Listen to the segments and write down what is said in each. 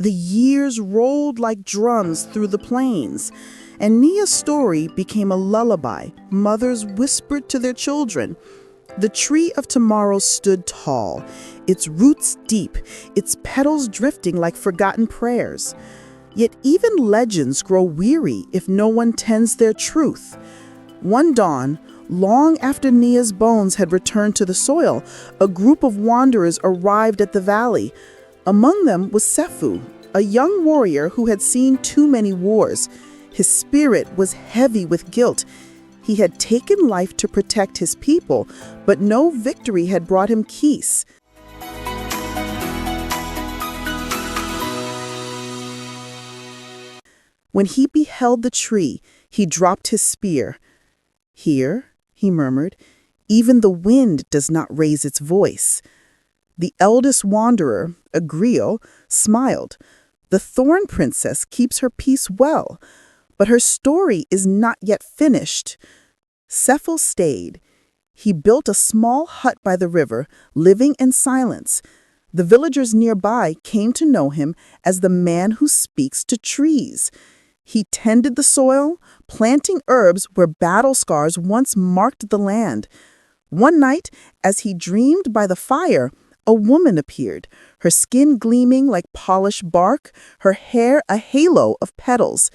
The years rolled like drums through the plains, and Nia's story became a lullaby mothers whispered to their children. The tree of tomorrow stood tall, its roots deep, its petals drifting like forgotten prayers. Yet even legends grow weary if no one tends their truth. One dawn, long after Nia's bones had returned to the soil, a group of wanderers arrived at the valley. Among them was Sefu, a young warrior who had seen too many wars. His spirit was heavy with guilt. He had taken life to protect his people, but no victory had brought him peace. When he beheld the tree, he dropped his spear. "Here," he murmured, "even the wind does not raise its voice." The eldest wanderer, a griot, smiled. The Thorn Princess keeps her peace well, but her story is not yet finished. Sefu stayed. He built a small hut by the river, living in silence. The villagers nearby came to know him as the man who speaks to trees. He tended the soil, planting herbs where battle scars once marked the land. One night, as he dreamed by the fire, a woman appeared, her skin gleaming like polished bark, her hair a halo of petals.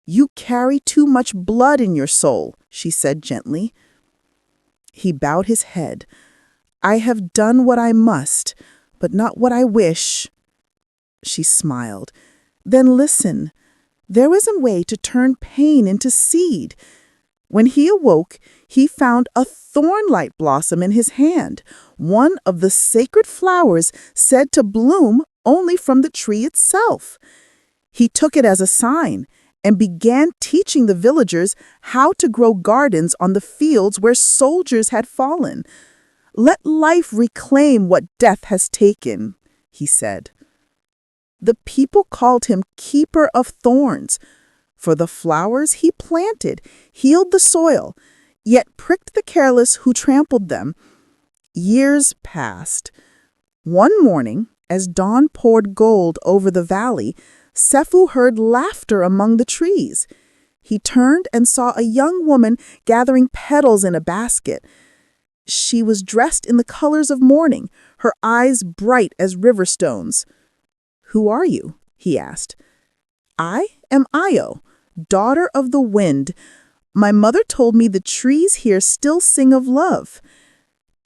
"You carry too much blood in your soul," she said gently. He bowed his head. "I have done what I must, but not what I wish." She smiled. "Then listen. There was a way to turn pain into seed." When he awoke, he found a thornlight blossom in his hand, one of the sacred flowers said to bloom only from the tree itself. He took it as a sign and began teaching the villagers how to grow gardens on the fields where soldiers had fallen. "Let life reclaim what death has taken," he said. The people called him Keeper of Thorns, for the flowers he planted healed the soil, yet pricked the careless who trampled them. Years passed. One morning, as dawn poured gold over the valley, Sefu heard laughter among the trees. He turned and saw a young woman gathering petals in a basket. She was dressed in the colors of morning, her eyes bright as river stones. "Who are you?" he asked. "I am Io, daughter of the wind. My mother told me the trees here still sing of love."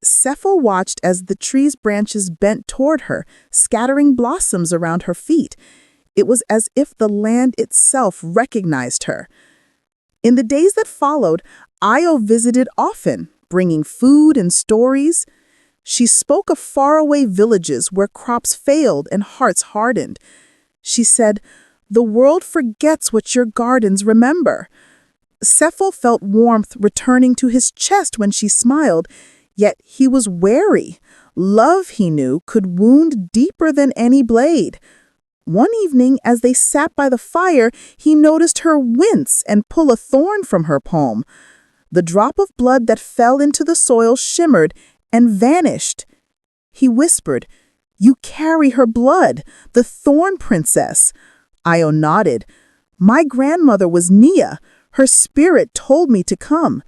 Sefu watched as the tree's branches bent toward her, scattering blossoms around her feet. It was as if the land itself recognized her. In the days that followed, Io visited often, bringing food and stories. She spoke of faraway villages where crops failed and hearts hardened. She said, "The world forgets what your gardens remember." Sefu felt warmth returning to his chest when she smiled, yet he was wary. Love, he knew, could wound deeper than any blade. One evening, as they sat by the fire, he noticed her wince and pull a thorn from her palm. The drop of blood that fell into the soil shimmered and vanished. He whispered, "You carry her blood, the Thorn Princess." Io nodded. "My grandmother was Nia. Her spirit told me to come."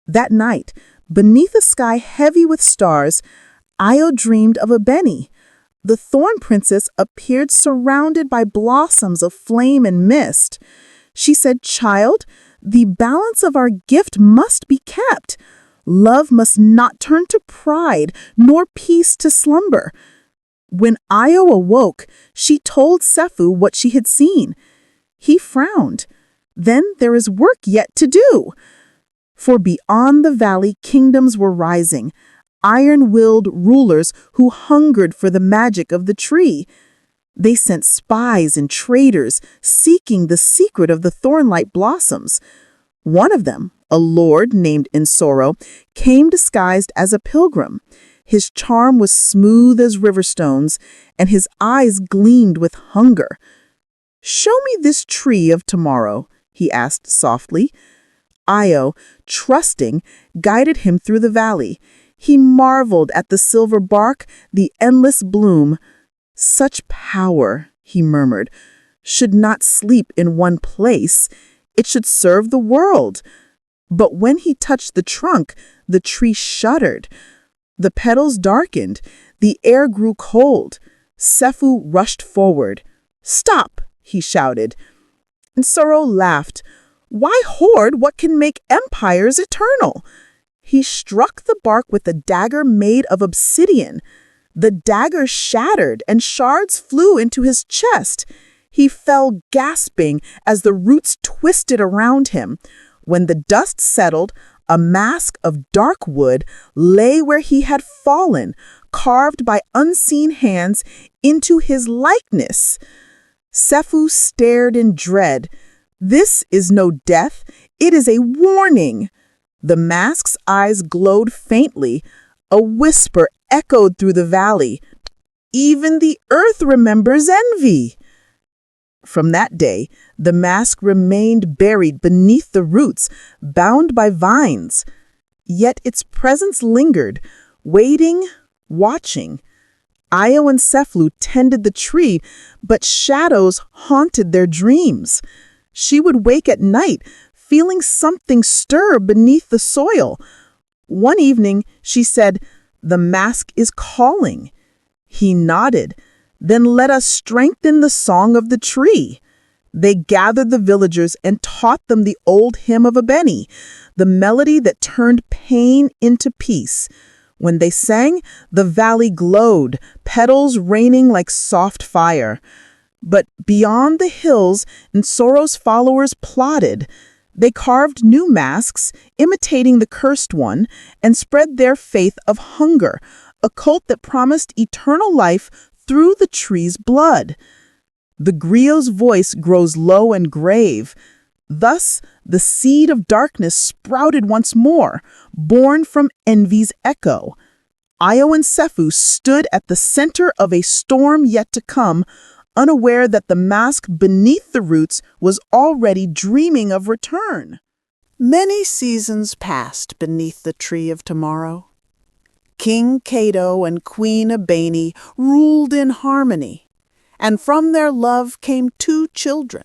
That night, beneath a sky heavy with stars, Io dreamed of Abeni. The Thorn Princess appeared surrounded by blossoms of flame and mist. She said, "Child, the balance of our gift must be kept. Love must not turn to pride, nor peace to slumber." When Io awoke, she told Sefu what she had seen. He frowned. "Then there is work yet to do." For beyond the valley, kingdoms were rising, iron-willed rulers who hungered for the magic of the tree. They sent spies and traders seeking the secret of the thornlight blossoms. One of them, a lord named Insoro, came disguised as a pilgrim. His charm was smooth as river stones, and his eyes gleamed with hunger. "Show me this tree of tomorrow," he asked softly. Io, trusting, guided him through the valley. He marveled at the silver bark, the endless bloom. "Such power," he murmured, should not sleep in one place. It should serve the world. But when he touched the trunk, the tree shuddered. The petals darkened. The air grew cold. Sefu rushed forward. "Stop!" he shouted. And Nsoro laughed. "Why hoard what can make empires eternal?" He struck the bark with a dagger made of obsidian. The dagger shattered and shards flew into his chest. He fell gasping as the roots twisted around him. When the dust settled, a mask of dark wood lay where he had fallen, carved by unseen hands into his likeness. Sefu stared in dread. "This is no death, it is a warning." The mask's eyes glowed faintly. A whisper echoed through the valley. "Even the earth remembers envy." From that day, the mask remained buried beneath the roots, bound by vines. Yet its presence lingered, waiting, watching. Io and Seflu tended the tree, but shadows haunted their dreams. She would wake at night, feeling something stir beneath the soil. One evening, she said, "The mask is calling." He nodded. "Then let us strengthen the song of the tree." They gathered the villagers and taught them the old hymn of Abeni, the melody that turned pain into peace. When they sang, the valley glowed, petals raining like soft fire. But beyond the hills, Nsoro's followers plotted. They carved new masks, imitating the cursed one, and spread their faith of hunger, a cult that promised eternal life through the tree's blood. The griot's voice grows low and grave. Thus, the seed of darkness sprouted once more, born from envy's echo. Io and Sefu stood at the center of a storm yet to come, unaware that the mask beneath the roots was already dreaming of return. Many seasons passed beneath the tree of tomorrow. King Kato and Queen Abeni ruled in harmony, and from their love came 2 children,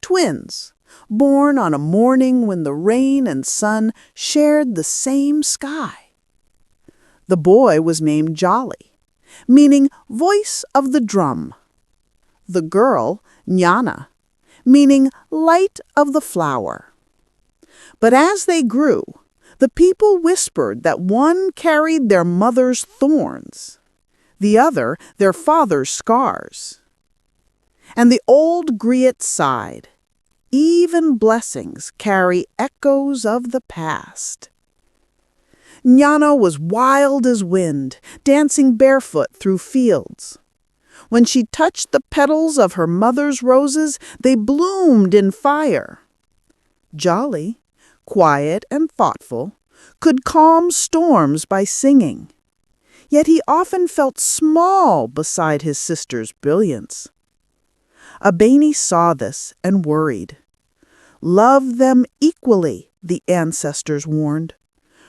twins, born on a morning when the rain and sun shared the same sky. The boy was named Jolly, meaning voice of the drum. The girl, Nyana, meaning light of the flower. But as they grew, the people whispered that one carried their mother's thorns, the other their father's scars. And the old griot sighed. Even blessings carry echoes of the past. Nyana was wild as wind, dancing barefoot through fields. When she touched the petals of her mother's roses, they bloomed in fire. Jolly, quiet and thoughtful, could calm storms by singing. Yet he often felt small beside his sister's brilliance. Abeni saw this and worried. "Love them equally," the ancestors warned,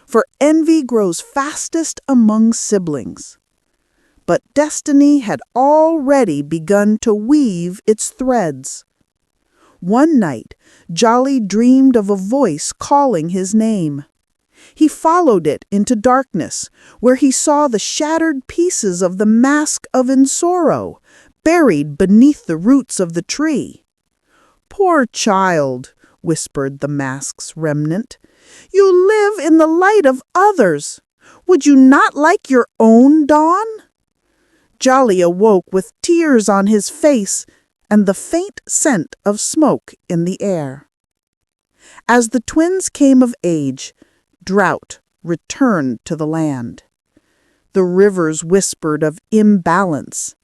"for envy grows fastest among siblings." But destiny had already begun to weave its threads. One night, Jolly dreamed of a voice calling his name. He followed it into darkness, where he saw the shattered pieces of the mask of Nsoro, buried beneath the roots of the tree. "Poor child," whispered the mask's remnant. "You live in the light of others. Would you not like your own dawn?" Jolly awoke with tears on his face and the faint scent of smoke in the air. As the twins came of age, drought returned to the land. The rivers whispered of imbalance.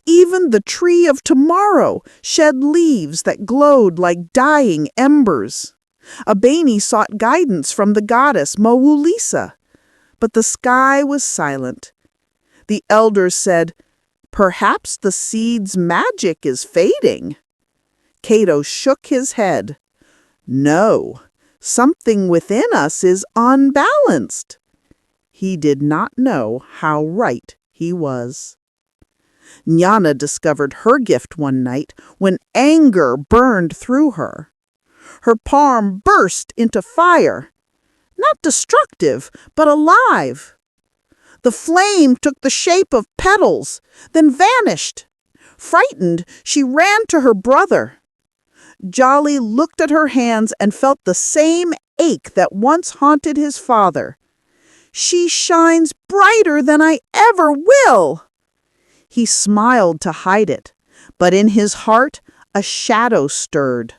Even the tree of tomorrow shed leaves that glowed like dying embers. Abeni sought guidance from the goddess Mowulisa, but the sky was silent. The elders said, "Perhaps the seed's magic is fading." Kato shook his head. "No, something within us is unbalanced." He did not know how right he was. Jnana discovered her gift one night when anger burned through her. Her palm burst into fire, not destructive, but alive. The flame took the shape of petals, then vanished. Frightened, she ran to her brother. Jolly looked at her hands and felt the same ache that once haunted his father. "She shines brighter than I ever will." He smiled to hide it, but in his heart a shadow stirred,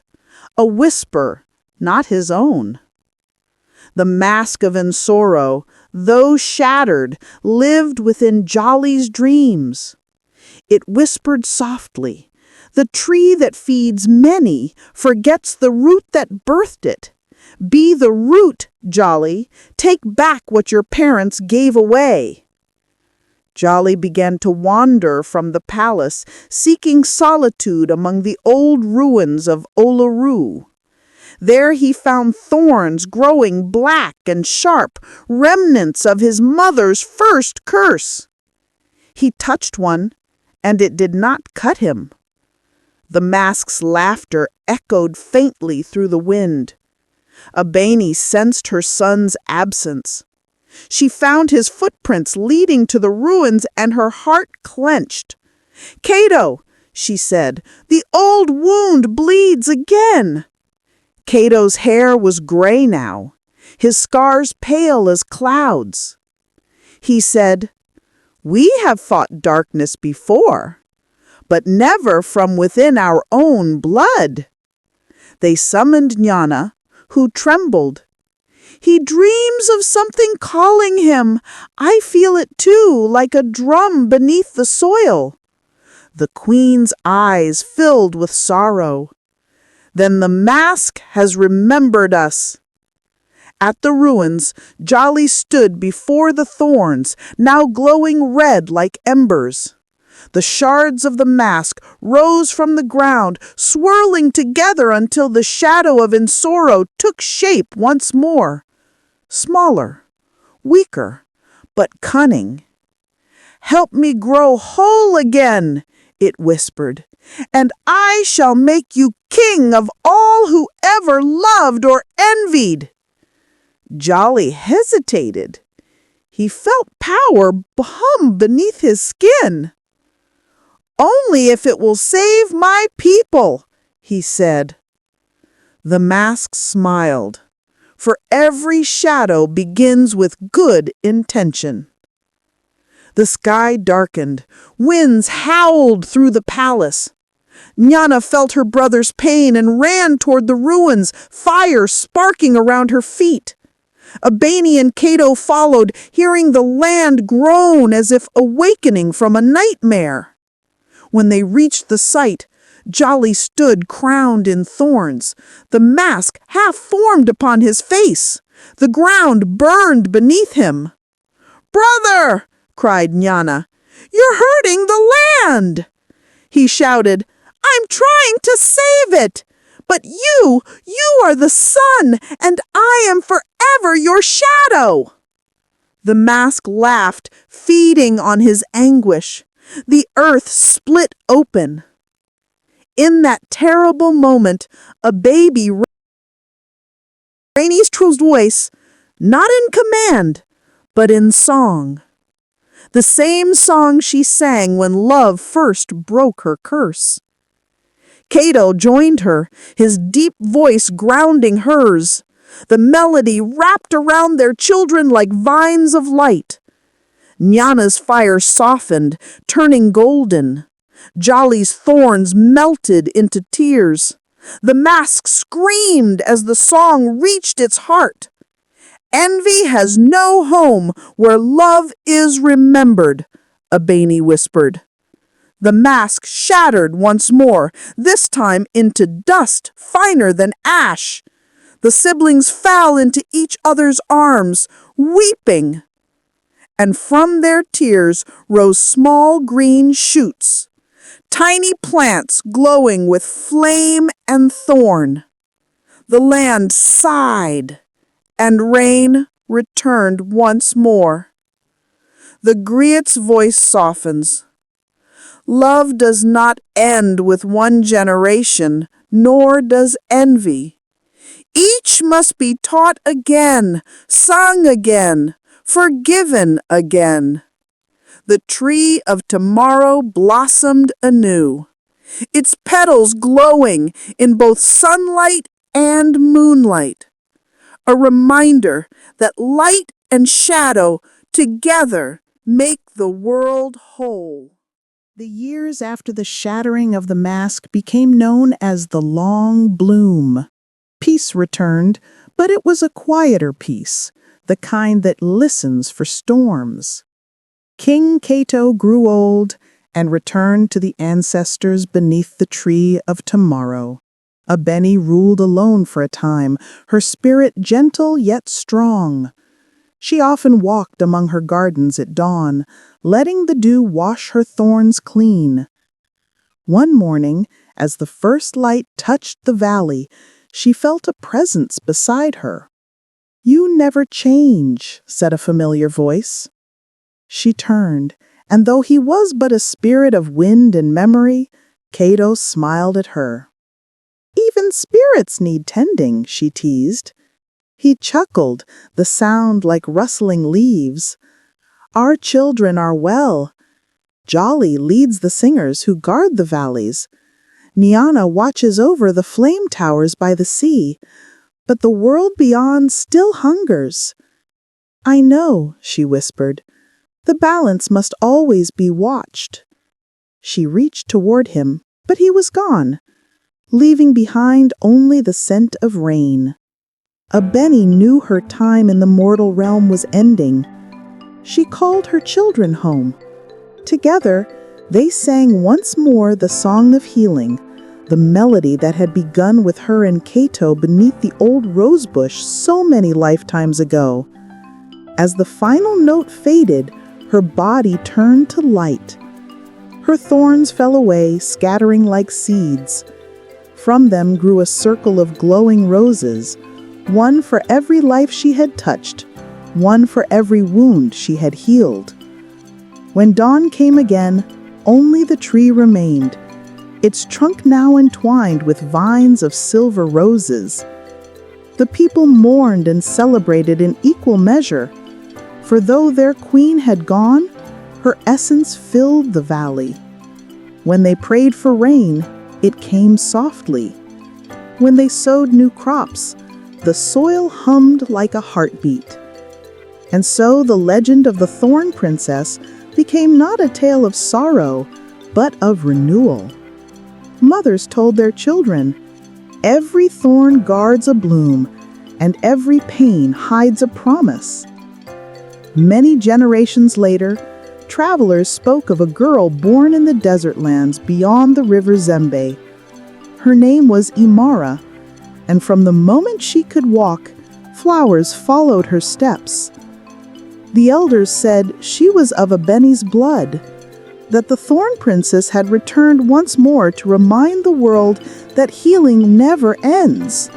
a whisper, not his own. The mask of Ensoro, though shattered, lived within Jolly's dreams. It whispered softly, "The tree that feeds many forgets the root that birthed it. Be the root, Jolly. Take back what your parents gave away." Jolly began to wander from the palace, seeking solitude among the old ruins of Uluru. There he found thorns growing black and sharp, remnants of his mother's first curse. He touched one, and it did not cut him. The mask's laughter echoed faintly through the wind. Abeni sensed her son's absence. She found his footprints leading to the ruins, and her heart clenched. "Kato," she said, "the old wound bleeds again." Kato's hair was gray now, his scars pale as clouds. He said, "We have fought darkness before, but never from within our own blood." They summoned Jnana, who trembled. "He dreams of something calling him. I feel it too, like a drum beneath the soil." The queen's eyes filled with sorrow. "Then the mask has remembered us." At the ruins, Jolly stood before the thorns, now glowing red like embers. The shards of the mask rose from the ground, swirling together until the shadow of Ensoro took shape once more. Smaller, weaker, but cunning. "Help me grow whole again," it whispered, "and I shall make you king of all who ever loved or envied." Jolly hesitated. He felt power hum beneath his skin. "Only if it will save my people," he said. The mask smiled, for every shadow begins with good intention. The sky darkened. Winds howled through the palace. Jnana felt her brother's pain and ran toward the ruins, fire sparking around her feet. Abeni and Kato followed, hearing the land groan as if awakening from a nightmare. When they reached the site, Jolly stood crowned in thorns, the mask half formed upon his face. The ground burned beneath him. "Brother!" cried Jnana. "You're hurting the land!" He shouted, "I'm trying to save it! But you are the sun, and I am forever your shadow!" The mask laughed, feeding on his anguish. The earth split open. In that terrible moment, a baby Rainey's true voice, not in command, but in song. The same song she sang when love first broke her curse. Kato joined her, his deep voice grounding hers. The melody wrapped around their children like vines of light. Jnana's fire softened, turning golden. Jolly's thorns melted into tears. The mask screamed as the song reached its heart. "Envy has no home where love is remembered," Abeni whispered. The mask shattered once more, this time into dust finer than ash. The siblings fell into each other's arms, weeping. And from their tears rose small green shoots, tiny plants glowing with flame and thorn. The land sighed, and rain returned once more. The griot's voice softens. Love does not end with one generation, nor does envy. Each must be taught again, sung again, forgiven again. The tree of tomorrow blossomed anew, its petals glowing in both sunlight and moonlight. A reminder that light and shadow together make the world whole. The years after the shattering of the mask became known as the Long Bloom. Peace returned, but it was a quieter peace, the kind that listens for storms. King Kato grew old and returned to the ancestors beneath the tree of tomorrow. Abeni ruled alone for a time, her spirit gentle yet strong. She often walked among her gardens at dawn, letting the dew wash her thorns clean. One morning, as the first light touched the valley, she felt a presence beside her. "You never change," said a familiar voice. She turned, and though he was but a spirit of wind and memory, Kato smiled at her. "Even spirits need tending," she teased. He chuckled, the sound like rustling leaves. "Our children are well. Jolly leads the singers who guard the valleys. Niana watches over the flame towers by the sea, but the world beyond still hungers." "I know," she whispered. "The balance must always be watched." She reached toward him, but he was gone, leaving behind only the scent of rain. Abeni knew her time in the mortal realm was ending. She called her children home. Together, they sang once more the song of healing, the melody that had begun with her and Kato beneath the old rosebush so many lifetimes ago. As the final note faded, her body turned to light. Her thorns fell away, scattering like seeds. From them grew a circle of glowing roses, one for every life she had touched, one for every wound she had healed. When dawn came again, only the tree remained, its trunk now entwined with vines of silver roses. The people mourned and celebrated in equal measure, for though their queen had gone, her essence filled the valley. When they prayed for rain, it came softly. When they sowed new crops, the soil hummed like a heartbeat. And so the legend of the Thorn Princess became not a tale of sorrow, but of renewal. Mothers told their children, "Every thorn guards a bloom, and every pain hides a promise." Many generations later, travelers spoke of a girl born in the desert lands beyond the river Zembe. Her name was Imara, and from the moment she could walk, flowers followed her steps. The elders said she was of Abeni's blood, that the Thorn Princess had returned once more to remind the world that healing never ends.